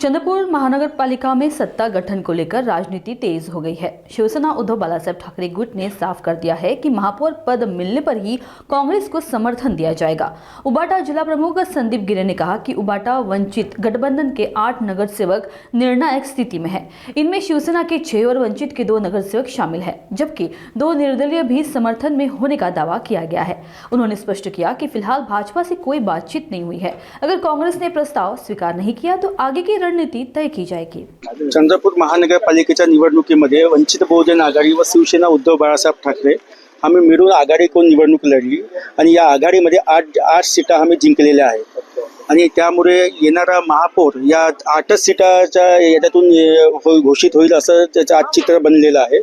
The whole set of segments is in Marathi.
चंद्रपुर महानगर पालिका में सत्ता गठन को लेकर राजनीति तेज हो गई है। शिवसेना उद्धव बालासाहेब ठाकरे गुट ने साफ कर दिया है कि महापौर पद मिलने पर ही कांग्रेस को समर्थन दिया जाएगा। उबाटा जिला प्रमुख संदीप गिरे ने कहा कि उबाटा वंचित गठबंधन के 8 नगर सेवक निर्णायक स्थिति में है। इनमें शिवसेना के 6 और वंचित के 2 नगर सेवक शामिल है, जबकि 2 निर्दलीय भी समर्थन में होने का दावा किया गया है। उन्होंने स्पष्ट किया कि फिलहाल भाजपा से कोई बातचीत नहीं हुई है। अगर कांग्रेस ने प्रस्ताव स्वीकार नहीं किया तो आगे की रणनीति तय की जाएगी। चंद्रपूर महानगरपालिकेच्या निवडणुकीमध्ये वंचित बहुजन आघाडी व शिवसेना उद्धव बाळासाहेब ठाकरे आम्ही मिळून आघाडीकडून निवडणूक लढली आणि या आघाडीमध्ये 8 सीटा आम्ही जिंकलेल्या आहेत आणि त्यामुळे येणारा महापौर या 8 सीटाच्या याच्यातून घोषित होईल असं त्याचं आज चित्र बनलेलं आहे।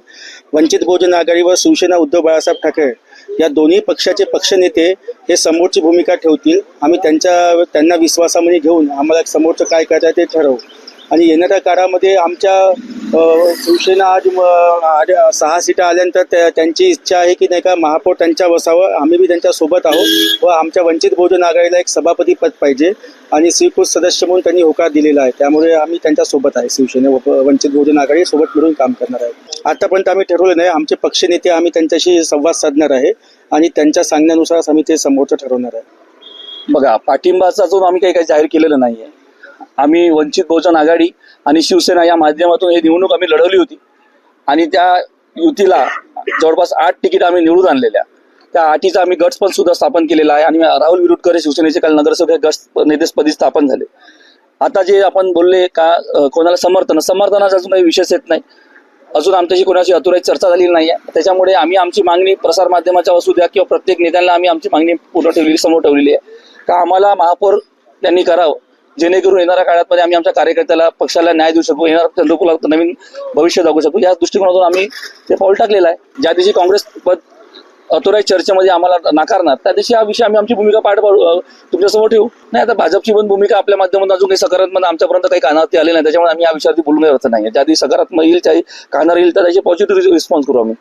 वंचित बहुजन आघाडी व शिवसेना उद्धव बाळासाहेब ठाकरे या दोन्ही पक्षाचे पक्षनेते हे समोरची भूमिका ठेवतील। आम्ही त्यांना विश्वासामध्ये घेऊन आम्हाला समोरचं काय करायचं ते ठरवू आणि येणाऱ्या काळामध्ये आमच्या शिवसेना आज 6 सीटा आल्यानंतर त्यांची इच्छा आहे की नाही का महापौर त्यांच्या बसावं। आम्ही बी त्यांच्या सोबत आहोत व आमच्या वंचित बहुजन आघाडीला एक सभापती पद पाहिजे आणि स्वीकृत सदस्य म्हणून त्यांनी होकार दिलेला आहे। त्यामुळे आम्ही त्यांच्या सोबत आहे, शिवसेना वंचित बहुजन आघाडी सोबत मिळून काम करणार आहे। आतापर्यंत आम्ही ठरवलं नाही, आमचे पक्षनेते आम्ही त्यांच्याशी संवाद साधणार आहे आणि त्यांच्या सांगण्यानुसार आम्ही ते समोरचं ठरवणार आहे। बघा, पाठिंबाचा जो आम्ही काही जाहीर केलेलं नाहीये। आम्ही वंचित बहुजन आघाडी आणि शिवसेना या माध्यमातून ही निवडणूक आम्ही लढवली होती आणि त्या युतीला जवळपास 8 तिकीट आम्ही निवडून आणलेल्या। त्या 8चा आम्ही गट पण सुद्धा स्थापन केलेला आहे आणि राहुल विरुटकर शिवसेनेचे काल नगरसेवक गट नेतेपदी स्थापन झाले। आता जे आपण बोलले का कोणाला समर्थनाचा अजून काही विषय येत नाही, अजून आमच्याशी कोणाची अतुराई चर्चा झालेली नाही आहे। त्याच्यामुळे आम्ही आमची मागणी प्रसार माध्यमाच्या असू द्या किंवा प्रत्येक नेत्यांना आम्ही आमची मागणी समोर ठेवलेली आहे का आम्हाला महापौर त्यांनी करावं, जेणेकरून येणाऱ्या काळामध्ये आम्ही आमच्या कार्यकर्त्याला पक्षाला न्याय देऊ शकू, येणाऱ्या चंद्रपूरला नवीन भविष्य दाखवू शकू। या दृष्टिकोनातून आम्ही ते पाऊल टाकलेलं आहे। ज्या दिवशी काँग्रेस पद अतुराई चर्चेमध्ये आम्हाला नाकारणार त्या दिवशी हा विषय आम्ही आमची भूमिका तुमच्यासमोर ठेवू। नाही आता भाजपची पण भूमिका आपल्या माध्यमातून अजून काही सकारात्मक आमच्यापर्यंत काही कानावरती आले नाही, त्याच्यामुळे आम्ही या विषयावरती बोलून काही अर्थ नाही। ज्या दिवशी सकारात्मक येईल, ज्या कानावर येईल तर त्याची पॉझिटिव्ह रिस्पॉन्स करू आम्ही।